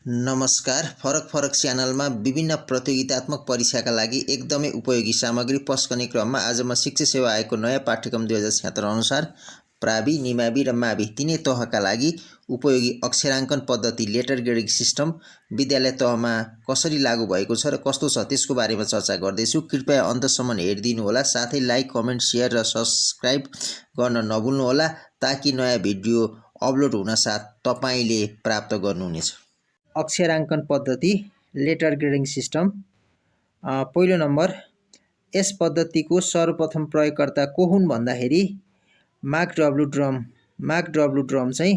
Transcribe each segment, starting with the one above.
नमस्कार। फरक च्यानलमा विभिन्न प्रतियोगितात्मक परीक्षाका लागि एकदमै उपयोगी सामग्री पस्कने क्रममा आज म शिक्षा सेवा आयोगको नयाँ पाठ्यक्रम 2076 अनुसार प्रावि, निमावि र मावि तिनै तहका लागि उपयोगी अक्षराङ्कन पद्धति लेटर ग्रेडिङ सिस्टम विद्यालय तहमा कसरी लागू भएको छ र कस्तो छ त्यसको बारेमा चर्चा गर्दैछु। कृपया अन्तसम्म हेरिदिनुहोला। साथै लाइक, कमेन्ट, सेयर र सब्सक्राइब गर्न नभुल्नुहोला ताकि नयाँ भिडियो अपलोड हुनसाथ तपाईले प्राप्त गर्नुहुनेछ। अक्षराङ्कन पद्धति लेटर ग्रेडिङ सिस्टम। पहिलो नम्बर, यस पद्धतिको सर्वप्रथम प्रयोगकर्ता को हुन् भन्दाखेरि मार्क डब्लु ड्रम चाहिँ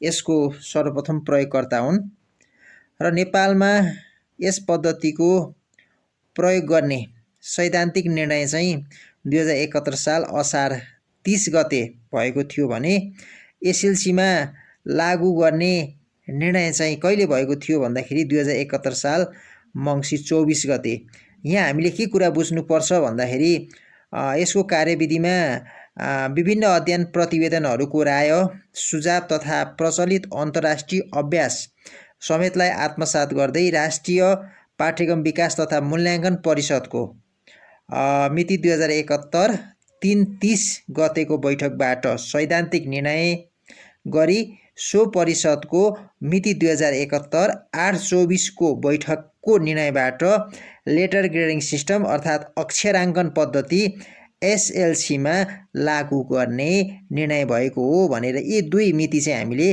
यसको सर्वप्रथम प्रयोगकर्ता हुन् र नेपालमा यस पद्धतिको प्रयोग गर्ने सैद्धान्तिक निर्णय चाहिँ 2071 साल असार 30 गते भएको थियो भने एसएलसीमा लागू गर्ने निर्णय चाहिँ कहिले भएको थियो भन्दाखेरि 2071 साल मङ्सिर 24 गते। यहाँ हामीले के कुरा बुझ्नुपर्छ भन्दाखेरि यसको कार्यविधिमा विभिन्न अध्ययन प्रतिवेदनहरूको राय, सुझाव तथा प्रचलित अन्तर्राष्ट्रिय अभ्यास समेतलाई आत्मसात गर्दै राष्ट्रिय पाठ्यक्रम विकास तथा मूल्याङ्कन परिषदको मिति 2071 3/30 गतेको बैठकबाट सैद्धान्तिक निर्णय गरी सो परिषदको मिति 2071 8/24 को बैठकको निर्णयबाट लेटर ग्रेडिङ सिस्टम अर्थात् अक्षराङ्कन पद्धति एसएलसीमा लागू गर्ने निर्णय भएको हो भनेर यी दुई मिति चाहिँ हामीले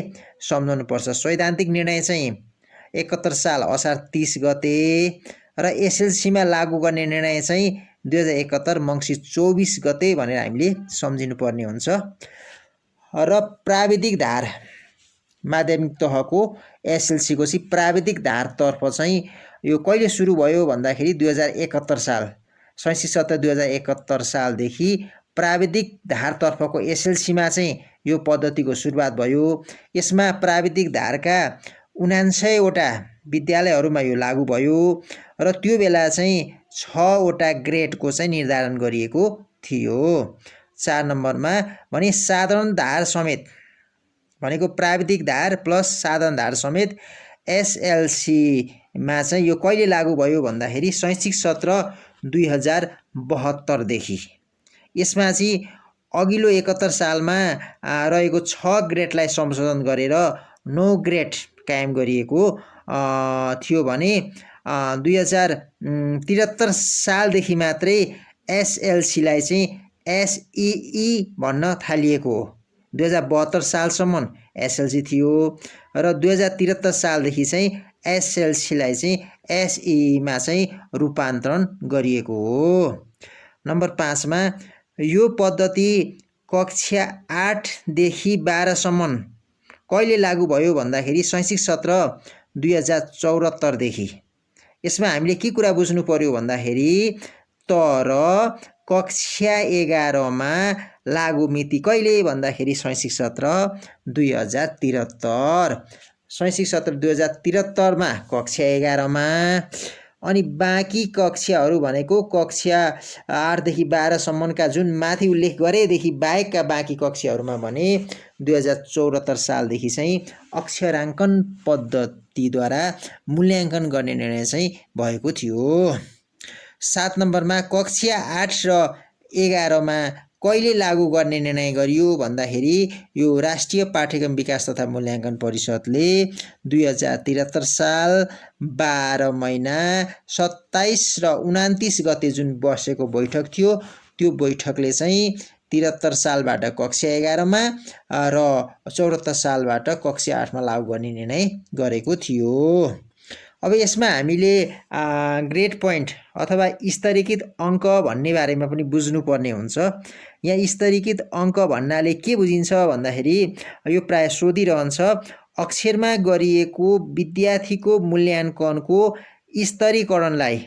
सम्झाउनुपर्छ। सैद्धान्तिक निर्णय चाहिँ 71 साल असार 30 गते र एसएलसीमा लागू गर्ने निर्णय चाहिँ 2071 मङ्सिर 24 गते भनेर हामीले सम्झिनुपर्ने हुन्छ। र प्राविधिक धार माध्यमिक तहको एसएलसीको चाहिँ प्राविधिक धारतर्फ चाहिँ यो कहिले सुरु भयो भन्दाखेरि 2071 साल 2071 सालदेखि प्राविधिक धारतर्फको एसएलसीमा चाहिँ यो पद्धतिको सुरुवात भयो। यसमा प्राविधिक धारका 79 वटा विद्यालयहरूमा यो लागू भयो र त्यो बेला चाहिँ 6 वटा ग्रेडको चाहिँ निर्धारण गरिएको थियो। 4 नम्बरमा भने साधारण धार समेत भनेको प्राविधिक धार प्लस साधारण धार समेत एसएलसीमा चाहिँ यो कहिले लागू भयो भन्दाखेरि शैक्षिक सत्र 2072 देखि। यसमा चाहिँ अघिल्लो 71 सालमा रहेको 6 ग्रेडलाई संशोधन गरेर 9 ग्रेड कायम गरिएको थियो भने 2073 सालदेखि मात्रै एसएलसीलाई चाहिँ एसईई भन्न थालिएको हो। 2072 सालसम्म एसएलसी थियो र 2073 सालदेखि चाहिँ एसएलसीलाई चाहिँ एसईईमा चाहिँ रूपान्तरण गरिएको हो। नम्बर 5 मा यो पद्धति कक्षा 8 देखि 12 सम्म कहिले लागू भयो भन्दाखेरि शैक्षिक सत्र 2074 देखि। यसमा हामीले के कुरा बुझ्नु पर्यो भन्दाखेरि तर कक्षा 11 मा लागू मिति कहिले भन्दाखेरि शैक्षिक सत्र 2073। शैक्षिक सत्र 2073 मा कक्षा 11 मा अनि बाँकी कक्षाहरू भनेको कक्षा 8 देखि 12 सम्मका जुन माथि उल्लेख गरेदेखि बाहेकका बाँकी कक्षाहरूमा भने 2074 सालदेखि चाहिँ अक्षराङ्कन पद्धतिद्वारा मूल्याङ्कन गर्ने निर्णय चाहिँ भएको थियो। 7 नम्बरमा कक्षा 8 र 11 मा कहिले लागू गर्ने निर्णय गरियो भन्दाखेरि यो राष्ट्रिय पाठ्यक्रम विकास तथा मूल्याङ्कन परिषदले 2073 साल 12 महिना 27 र 29 गते जुन बसेको बैठक थियो त्यो बैठकले चाहिँ 73 सालबाट कक्षा 11 मा र 74 सालबाट कक्षा 8 मा लागू गर्ने निर्णय गरेको थियो। अब यसमा हामीले ग्रेड पोइन्ट अथवा स्तरीकृत अङ्क भन्ने बारेमा पनि बुझ्नुपर्ने हुन्छ। यहाँ स्तरीकृत अङ्क भन्नाले के बुझिन्छ भन्दाखेरि यो प्राय सोधिरहन्छ अक्षरमा गरिएको विद्यार्थीको मूल्याङ्कनको स्तरीकरणलाई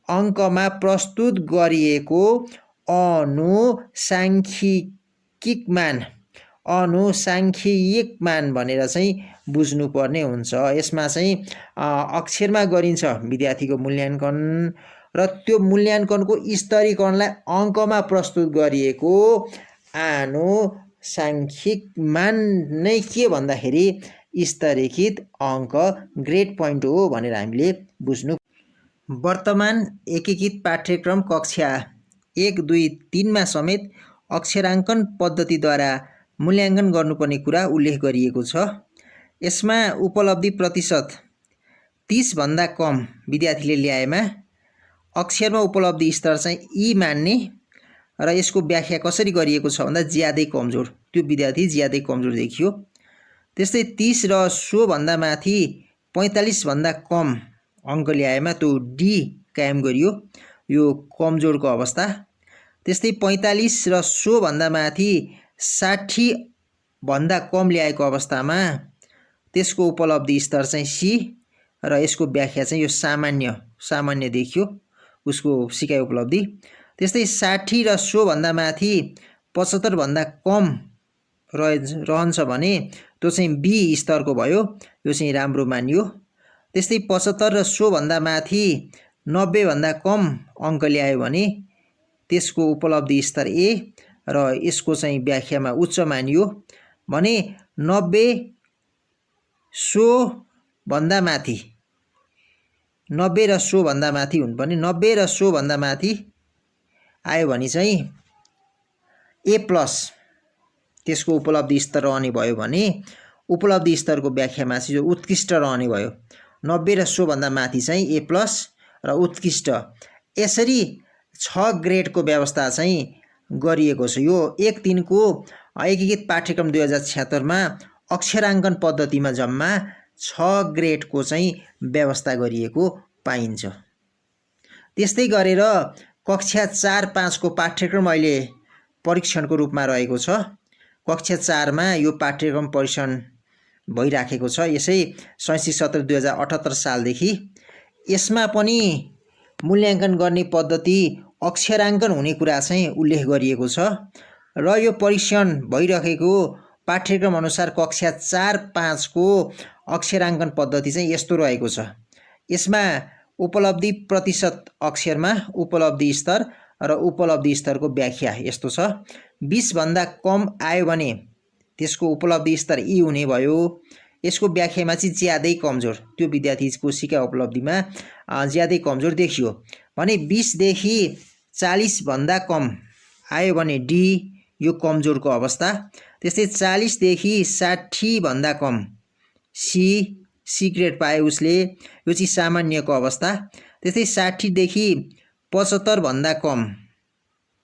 अङ्कमा प्रस्तुत गरिएको अनुसाङ्ख्यिक मान भनेर चाहिँ बुझ्नुपर्ने हुन्छ। यसमा चाहिँ अक्षरमा गरिन्छ विद्यार्थीको मूल्याङ्कन र त्यो मूल्याङ्कनको स्तरीकरणलाई अङ्कमा प्रस्तुत गरिएको आनुसाङ्ख्यिक मान नै के भन्दाखेरि स्तरीकृत अङ्क ग्रेड पोइन्ट हो भनेर हामीले बुझ्नु। वर्तमान एकीकृत पाठ्यक्रम कक्षा 1, 2, 3मा समेत अक्षराङ्कन पद्धतिद्वारा मूल्याङ्कन गर्नुपर्ने कुरा उल्लेख गरिएको छ। यसमा उपलब्धि प्रतिशत 30 भन्दा कम विद्यार्थीले ल्याएमा अक्षरमा उपलब्धि स्तर चाहिँ ई मान्ने र यसको व्याख्या कसरी गरिएको छ भन्दा ज्यादै कमजोर, त्यो विद्यार्थी ज्यादै कमजोर देखियो। त्यस्तै 30 र सो भन्दा माथि 45 भन्दा कम अङ्क ल्याएमा त्यो डी कायम गरियो, यो कमजोरको अवस्था। त्यस्तै 45 र सो भन्दा माथि 60 भन्दा कम ल्याएको अवस्थामा त्यसको उपलब्धि स्तर चाहिँ सी र यसको व्याख्या चाहिँ यो सामान्य देखियो, उसको सिकाइ उपलब्धि। त्यस्तै 60 र सो भन्दा माथि 75 भन्दा कम रहन्छ भने त्यो चाहिँ बी स्तरको भयो, यो चाहिँ राम्रो मानियो। त्यस्तै 75 र सो भन्दा माथि 90 भन्दा कम अङ्क ल्यायो भने त्यसको उपलब्धि स्तर ए र यसको चाहिँ व्याख्यामा उच्च मानियो भने 90 सो भन्दा माथि 90 र सो भन्दा माथि हुनुपर्ने, 90 र सो भन्दा माथि आयो भने चाहिँ ए प्लस त्यसको उपलब्धि स्तर रहने भयो भने उपलब्धि स्तरको व्याख्यामा चाहिँ यो उत्कृष्ट रहने भयो। 90 र सो भन्दा माथि चाहिँ ए प्लस र उत्कृष्ट, यसरी 6 ग्रेडको व्यवस्था चाहिँ गरिएको छ। यो 1-3 को एकीकृत पाठ्यक्रम 2076मा अक्षराङ्कन पद्धतिमा जम्मा 6 ग्रेडको चाहिँ व्यवस्था गरिएको पाइन्छ। त्यस्तै गरेर कक्षा 4-5 को पाठ्यक्रम अहिले परीक्षणको रूपमा रहेको छ। कक्षा 4मा यो पाठ्यक्रम परीक्षण भइराखेको छ यसै शैक्षिक सत्र 2078 सालदेखि। यसमा पनि मूल्याङ्कन गर्ने पद्धति अक्षराङ्कन हुने कुरा चाहिँ उल्लेख गरिएको छ र यो परीक्षण भइरहेको पाठ्यक्रम अनुसार कक्षा 4-5 को अक्षराङ्कन पद्धति चाहिँ यस्तो रहेको छ। यसमा उपलब्धि प्रतिशत अक्षरमा उपलब्धि स्तर र उपलब्धि स्तरको व्याख्या यस्तो छ। 20 भन्दा कम आयो भने त्यसको उपलब्धि स्तर ई हुने भयो। यसको व्याख्यामा चाहिँ ज्यादै कमजोर, त्यो विद्यार्थीको सिकाइ उपलब्धिमा ज्यादै कमजोर देखियो भने 20 देखि 40 भन्दा कम आयो भने डी, यो कमजोरको अवस्था। त्यस्तै 40 देखि 60 भन्दा कम सी ग्रेड पाए उसले, यो चाहिँ सामान्यको अवस्था। त्यस्तै 60 देखि 75 भन्दा कम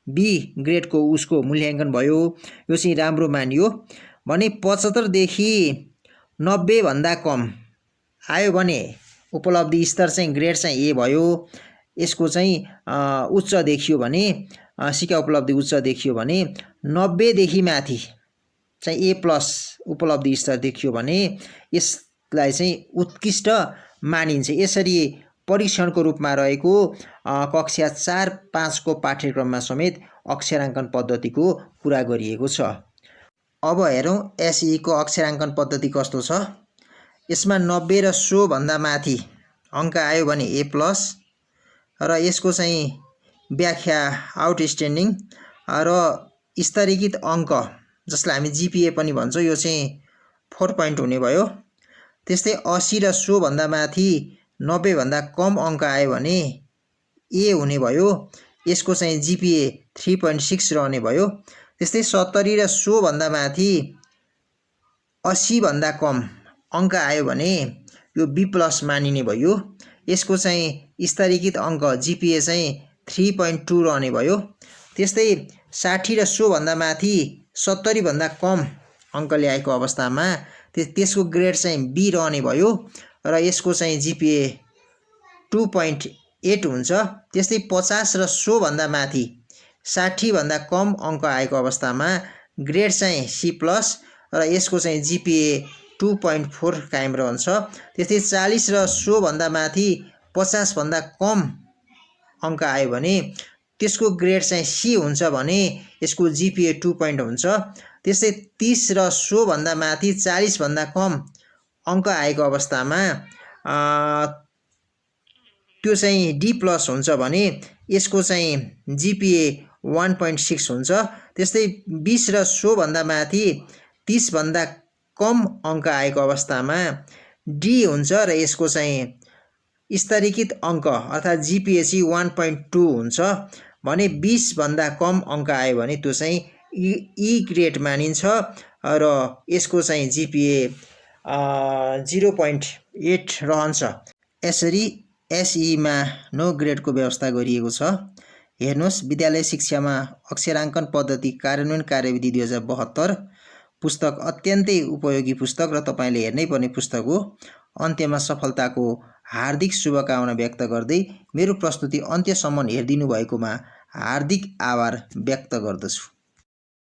बी ग्रेडको उसको मूल्याङ्कन भयो, यो चाहिँ राम्रो मानियो भने 75 देखि 90 भन्दा कम आयो भने उपलब्धि स्तर चाहिँ ग्रेड चाहिँ ए भयो, यसको चाहिँ उच्च देखियो भने सिकाइ उपलब्धि उच्च देखियो भने 90 देखि माथि चाहिँ ए प्लस उपलब्धि स्तर देखियो भने यसलाई चाहिँ उत्कृष्ट मानिन्छ। यसरी परीक्षणको रूपमा रहेको कक्षा 4-5 को पाठ्यक्रममा समेत अक्षराङ्कन पद्धतिको कुरा गरिएको छ। अब हेरौँ एसई को अक्षराङ्कन पद्धति कस्तो छ। यसमा 90 र सो भन्दा माथि अङ्क आयो भने ए प्लस र यसको चाहिँ व्याख्या आउटस्ट्यान्डिङ र स्तरीकृत अङ्क जसलाई हामी जिपिए पनि भन्छौँ, यो चाहिँ 4 पोइन्ट हुने भयो। त्यस्तै 80 र सो भन्दा माथि 90 भन्दा कम अङ्क आयो भने ए हुने भयो, यसको चाहिँ जिपिए 3.6 रहने भयो। त्यस्तै 70 र सो भन्दा माथि 80 भन्दा कम अङ्क आयो भने यो बी प्लस मानिने भयो, यसको चाहिँ स्तरीकृत अङ्क जिपिए चाहिँ 3.2 रहने भयो। त्यस्तै 60 र सो भन्दा माथि 70 भन्दा कम अङ्क ल्याएको अवस्थामा त्यसको ग्रेड चाहिँ बी रहने भयो र यसको चाहिँ जिपिए 2.8 हुन्छ। त्यस्तै 50 र सो भन्दा माथि 60 भन्दा कम अङ्क आएको अवस्थामा ग्रेड चाहिँ सी प्लस र यसको चाहिँ जिपिए 2.4 कायम रहन्छ। त्यस्तै 40 र सो भन्दा माथि 50 भन्दा कम अङ्क आयो भने त्यसको ग्रेड चाहिँ सी हुन्छ भने यसको जिपिए 2 पोइन्ट हुन्छ। त्यस्तै 30 र सो भन्दा माथि 40 भन्दा कम अङ्क आएको अवस्थामा त्यो चाहिँ डी प्लस हुन्छ भने यसको चाहिँ जिपिए 1.6 हुन्छ। त्यस्तै 20 र सो भन्दा माथि 30 भन्दा कम अङ्क आएको अवस्थामा डी हुन्छ र यसको चाहिँ स्तरीकृत अङ्क अर्थात् जिपिए चाहिँ 1.2 हुन्छ भने 20 भन्दा कम अङ्क आयो भने त्यो चाहिँ ई ग्रेड मानिन्छ र यसको चाहिँ जिपिए 0.8 रहन्छ। यसरी एसईमा नो ग्रेडको व्यवस्था गरिएको छ। हेर्नुहोस्, विद्यालय शिक्षामा अक्षराङ्कन पद्धति कार्यान्वयन कार्यविधि 2072 पुस्तक अत्यन्तै उपयोगी पुस्तक र तपाईँले हेर्नै पर्ने पुस्तक हो। अन्त्यमा सफलताको हार्दिक शुभकामना व्यक्त गर्दै मेरो प्रस्तुति अन्त्यसम्म हेरिदिनु भएकोमा हार्दिक आभार व्यक्त गर्दछु।